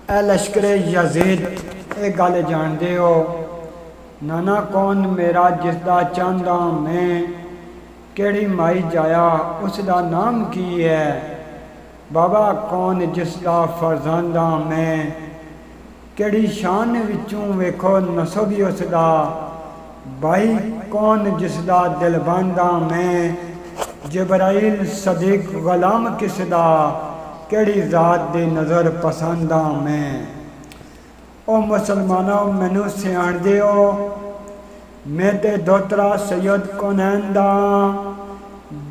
ए लश्कर Yazid ये गल जानते हो, नाना कौन मेरा जिसदा चाहता मैं, केड़ी माई जाया उसका नाम की है। बाबा कौन जिसदा फरजांदा मैं, केड़ी शान विचों वेखो नसब ही उसदा। भाई कौन जिसदा दिल बांधा मैं, जबराइल सदीक गुलाम किसदा, केड़ी जात दी नज़र पसंदा मैं। ओ मुसलमानों मैनू सियाण दिओ, मैं ते दोतरा सैयद कौनैन दा,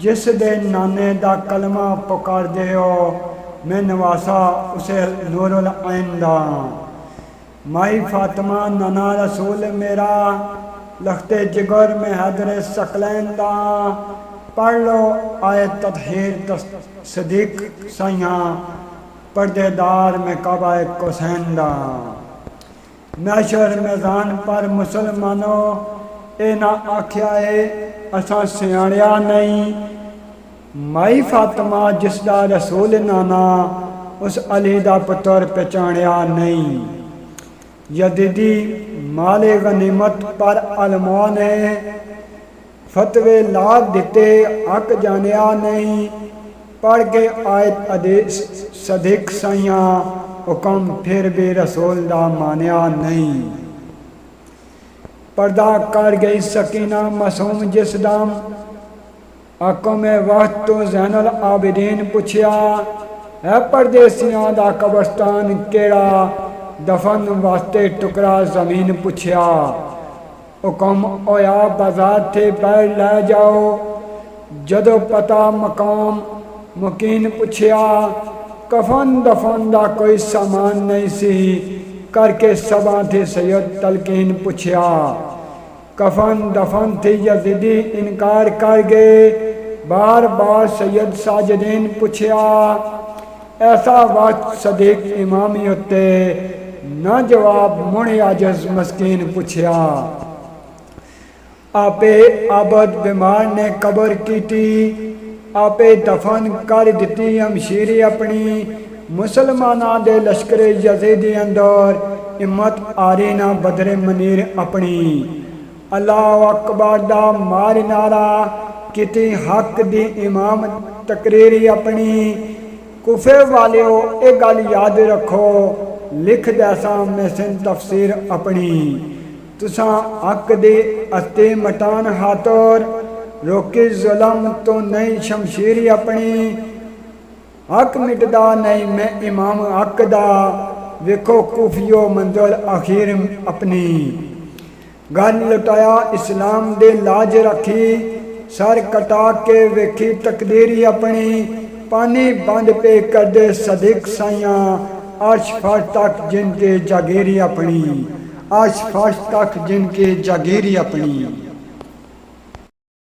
जिस दे नाने दा कलमा पुकार दिओ, मैं नवासा उसे नूरुल ऐन दा। माई फातिमा नाना रसूल मेरा, लखते जिगर में हैदर सकलैन दा। पढ़ लो आए ततहीर सदीक साइयां, पर्देदार में काबा हुसैन दा। मैशर मैदान पर मुसलमानों ए ना आख्या है असा सियाणिया नहीं। माई फातिमा जिसदा रसूल नाना, उस अली दा पुत्र पहचानिया नहीं। यदीदी माले गनीमत पर अलमा ने, फतवे ला दिते हक जानिया नहीं। पढ़ के आयत अदीस सदीक साइयां, हुक्म फिर भी रसूल दा मानिया नहीं। पर्दा कर गई सकीना मासूम जिस दम, आकों में वक्त तो ज़ैनुल आबिदीन पुछया, है परदेसियां दा कब्रस्तान केड़ा, दफन वास्ते टुकड़ा जमीन पुछया। हुक्म होया बाजार थे बैठ लै जाओ, जदों पता मकाम मुकीन पुछया। कफन दफन दा कोई सामान नहीं सी, करके सबा थे सैयद तलकीन पुछया। कफन दफन थे यजीदी इनकार कर गए, बार बार सैयद साजिदीन पुछया। ऐसा वक्त सदीक इमामी उत्ते न जवाब मुड़ आजिज़ मस्कीन पुछया। आपे आबद बीमार ने कबर की थी, आपे दफन कर दी हमशीरी अपनी। मुसलमाना दे लश्कर यजीदी अंदर हिम्मत आरी ना बदरे मनीर अपनी। अल्लाह अकबर दा मार नारा किती हक दी इमाम तकरीरी अपनी। कुफे वालियो ये गल याद रखो, लिख दैसा मैसन तफसीर अपनी। तुसा हक दे अस्ते मटान हाथोर, रोके जुलम तो नहीं शमशीरी अपनी। हक मिटदा नहीं मैं इमाम हक दा, वेखो कुफियो मंजिल आखिर अपनी। गल लुटाया इस्लाम दे लाज रखी, सर कटा के वेखी तकदीरी अपनी। पानी बंद पे कर दे सदीक साइयां, अर्श फर्श तक जिनके जागीरी अपनी। अर्श फर्श तक जिनके जागीरी अपनी।